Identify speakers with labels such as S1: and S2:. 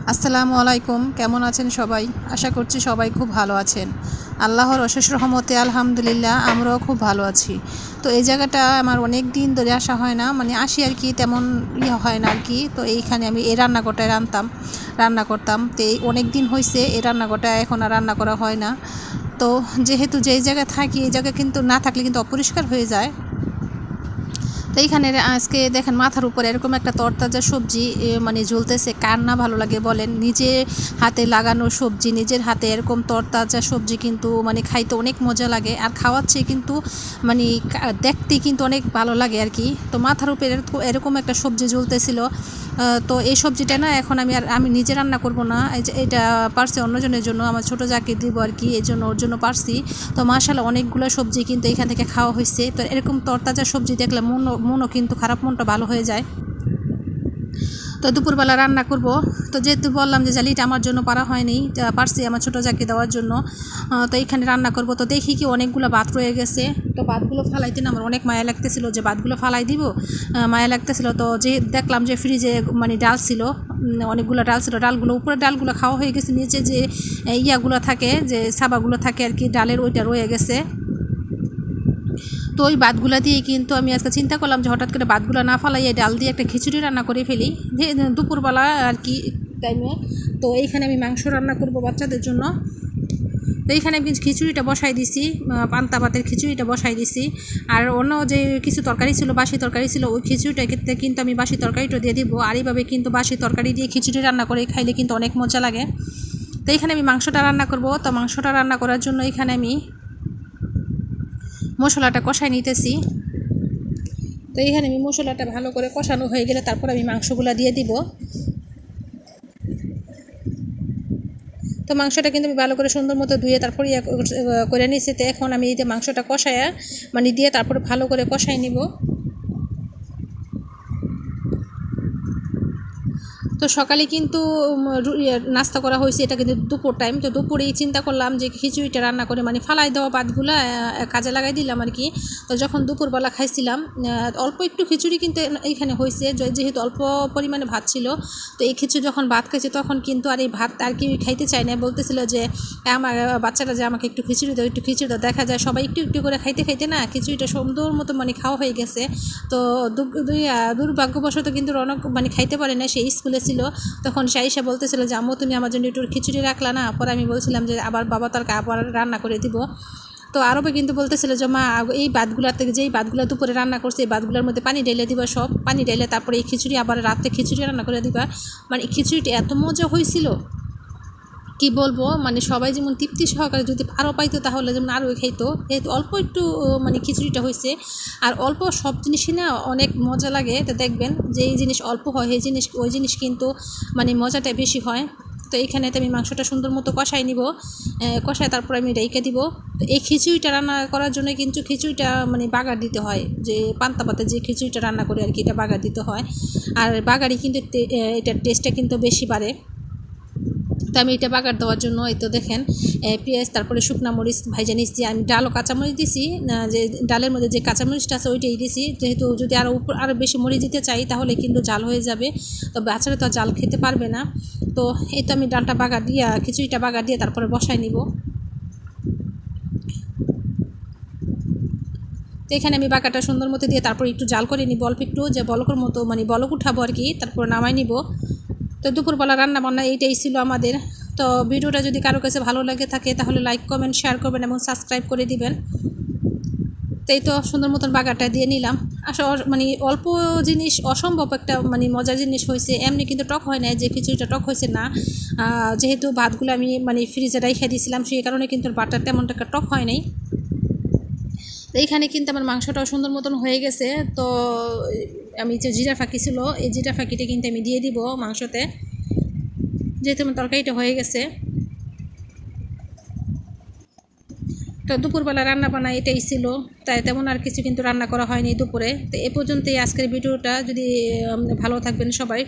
S1: আসসালামু আলাইকুম, কেমন আছেন সবাই? আশা করছি সবাই খুব ভালো আছেন। আল্লাহর অশেষ রহমতে আলহামদুলিল্লাহ আমরাও খুব ভালো আছি। তো এই জায়গাটা আমার অনেক দিন ধরে আসা হয় না, মানে আসি আর কি, তেমন হয় না আর কি। তো এইখানে আমি এই রান্নাঘরটায় রান্না করতাম। তো এই অনেক দিন হয়েছে এই রান্নাঘরটা এখন আর রান্না করা হয় না। তো যেহেতু যেই জায়গায় থাকি এই জায়গা কিন্তু না থাকলে কিন্তু অপরিষ্কার হয়ে যায়। তো এইখানে আজকে দেখেন মাথার উপরে এরকম একটা তরতাজা সবজি মানে ঝুলতেছে, কার না ভালো লাগে বলেন? নিজে হাতে লাগানো সবজি, নিজের হাতে এরকম তরতাজা সবজি কিন্তু মানে খাইতে অনেক মজা লাগে, আর খাওয়াচ্ছে কিন্তু মানে দেখতে কিন্তু অনেক ভালো লাগে আর কি। তো মাথার উপরে এরকম একটা সবজি ঝুলতেছিল। তো এই সবজিটা না এখন আমি নিজে রান্না করব না, এটা পারছি অন্যজনের জন্য, আমার ছোটো যাকে দিব আর কি, এই জন্য ওর জন্য পারছি। তো মাশাআল্লাহ অনেকগুলো সবজি কিন্তু এখান থেকে খাওয়া হয়েছে। তো এরকম তরতাজা সবজি দেখলে মনও কিন্তু মনটা ভালো হয়ে যায়। তো দুপুরবেলা রান্না করব। তো যেহেতু বললাম যে জালিটা আমার জন্য পারা হয়নি, পারছি আমার ছোটো যাকে দেওয়ার জন্য। তো এইখানে রান্না করব। তো দেখি কি অনেকগুলো ভাত রয়ে গেছে। তো ভাতগুলো ফালাইতে না আমার অনেক মায়া লাগতেছিল যে ভাতগুলো ফালাই দিব, মায়া লাগতেছিল। তো যে দেখলাম যে ফ্রিজে মানে ডাল ছিল, অনেকগুলো ডাল ছিল, ডালগুলো উপরে ডালগুলো খাওয়া হয়ে গেছে, নিচে যে ইয়াগুলো থাকে, যে সাবাগুলো থাকে আর কি ডালের, ওইটা রয়ে গেছে। তো ওই ভাতগুলা দিয়ে কিন্তু আমি আজকে চিন্তা করলাম যে হঠাৎ করে ভাতগুলো না ফালাইয়ে ডাল দিয়ে একটা খিচুড়ি রান্না করে ফেলি যে দুপুরবেলা আর কি টাইমে। তো এইখানে আমি মাংস রান্না করব বাচ্চাদের জন্য। তো এইখানে আমি খিচুড়িটা বসাই দিছি, পান্তা ভাতের খিচুড়িটা বসাই দিছি। আর অন্য যে কিছু তরকারি ছিল, বাসি তরকারি ছিল, ওই খিচুড়িটা ক্ষেত্রে কিন্তু আমি বাসি তরকারিটা দিয়ে দিব। আর এইভাবে কিন্তু বাসি তরকারি দিয়ে খিচুড়ি রান্না করে খাইলে কিন্তু অনেক মজা লাগে। তো এইখানে আমি মাংসটা রান্না করব। তো মাংসটা রান্না করার জন্য এখানে আমি মশলাটা কষাই নিতেছি। তো এইখানে আমি মশলাটা ভালো করে কষানো হয়ে গেলে তারপর আমি মাংসগুলো দিয়ে দিব। তো মাংসটা কিন্তু আমি ভালো করে সুন্দর মতো ধুয়ে তারপর করে নিয়েছি। তো এখন আমি এই যে মাংসটা কষায়া মানে দিয়ে তারপরে ভালো করে কষাই নিব। তো সকালে কিন্তু নাস্তা করা হয়েছে, এটা কিন্তু দুপুর টাইম। তো দুপুরেই চিন্তা করলাম যে খিচুড়িটা রান্না করে মানে ফালাই দেওয়া ভাতগুলো কাজে লাগাই দিলাম আর কি। তো যখন দুপুরবেলা খাইছিলাম অল্প একটু খিচুড়ি কিন্তু এইখানে হয়েছে, যেহেতু অল্প পরিমাণে ভাত ছিল। তো এই খিচুড়ি যখন ভাত খাইছে তখন কিন্তু আর এই ভাত আর কি খাইতে চায় না, বলতেছিল যে আমার বাচ্চারা যে আমাকে একটু খিচুড়ি দাও, একটু খিচুড়ি দাও। দেখা যায় সবাই একটু একটু করে খাইতে খাইতে না খিচুড়িটা সুন্দর মতো মানে খাওয়া হয়ে গেছে। তো দুর্ভাগ্যবশত কিন্তু রনক মানে খাইতে পারে না, সে স্কুলে ছিল। তখন সাইসা বলতেছিল যে আম্মু তুমি আমার জন্য একটু খিচুড়ি রাখলা না? পরে আমি বলছিলাম যে আবার বাবা তারকে আবার রান্না করে দিব। তো আরবে কিন্তু বলতেছিল যে মা এই ভাতগুলোর থেকে যেই ভাতগুলো দুপুরে রান্না করছে এই ভাতগুলোর মধ্যে পানি ঢেলে দিবা, সব পানি ঢেলে তারপরে এই খিচুড়ি আবার রাত্রে খিচুড়ি রান্না করে দিবা। মানে খিচুড়িটা এত মজা হয়েছিল কি বলবো, মানে সবাই যেমন তৃপ্তি সহকারে যদি আরও পাইতো তাহলে যেমন আরও খাইতো। যেহেতু অল্প একটু মানে খিচুড়িটা হয়েছে, আর অল্প সব জিনিসই না অনেক মজা লাগে। তো দেখবেন যে এই জিনিস অল্প হয় ওই জিনিস কিন্তু মানে মজাটা বেশি হয়। তো এইখানে আমি মাংসটা সুন্দর মতো কষাই নিব, কষায় তারপর আমি রেখে দিব। তো এই খিচুড়িটা রান্না করার জন্য কিন্তু খিচুড়িটা মানে বাগার দিতে হয়, যে পান্তা ভাতে যে খিচুড়িটা রান্না করে আর কি, এটা বাগার দিতে হয়। আর বাগারই কিন্তু এটার টেস্টটা কিন্তু বেশি বাড়ে। তো আমি এটা বাগার দেওয়ার জন্য এই তো দেখেন পেঁয়াজ তারপরে শুকনা মরিচ ভাইজা নিচ্ছি, আমি ডালও কাঁচামরিচ দিছি না, যে ডালের মধ্যে যে কাঁচামরিচটা আছে ওইটাই দিছি। যেহেতু যদি আরও বেশি মরিচ দিতে চাই তাহলে কিন্তু জাল হয়ে যাবে, তো বাচ্চারা তো জাল খেতে পারবে না। তো এই তো আমি ডালটা বাগার দিয়ে খিচুড়িটা বাগার দিয়ে তারপরে বসাই নিব। তো এখানে আমি বাগারটা সুন্দর মতো দিয়ে তারপর একটু জাল করে নিব, অল্প একটু যে বলকের মতো মানে বলক উঠাবো আর কি, তারপর নামাই নিব। তো দুপুরবেলা রান্না বান্না এইটাই ছিল আমাদের। তো ভিডিওটা যদি কারো কাছে ভালো লাগে থাকে তাহলে লাইক কমেন্ট শেয়ার করবেন এবং সাবস্ক্রাইব করে দিবেন। তো এই তো সুন্দর মতন বাগারটা দিয়ে নিলাম। আসলে মানে অল্প জিনিস অসম্ভব একটা মানে মজার জিনিস হয়েছে, এমনি কিন্তু টক হয় না, যে খিচুড়িটা টক হয়েছে না। যেহেতু ভাতগুলো আমি মানে ফ্রিজে রেখে দিয়েছিলাম সেই কারণে কিন্তু ভাতটা তেমন একটা টক হয় নাই। তো এইখানে কিন্তু আমার মাংসটাও সুন্দর মতন হয়ে গেছে। তো আমি যে জিরা ফাঁকি ছিল এই জিরা ফাঁকিটা কিন্তু আমি দিয়ে দিব মাংসতে, যেহেতু আমার তরকারিটা হয়ে গেছে। তো দুপুরবেলা রান্না বান্না এটাই ছিল, তাই তেমন আর কিছু কিন্তু রান্না করা হয়নি দুপুরে। তো এ পর্যন্তই আজকের ভিডিওটা। যদি ভালো থাকবেন সবাই।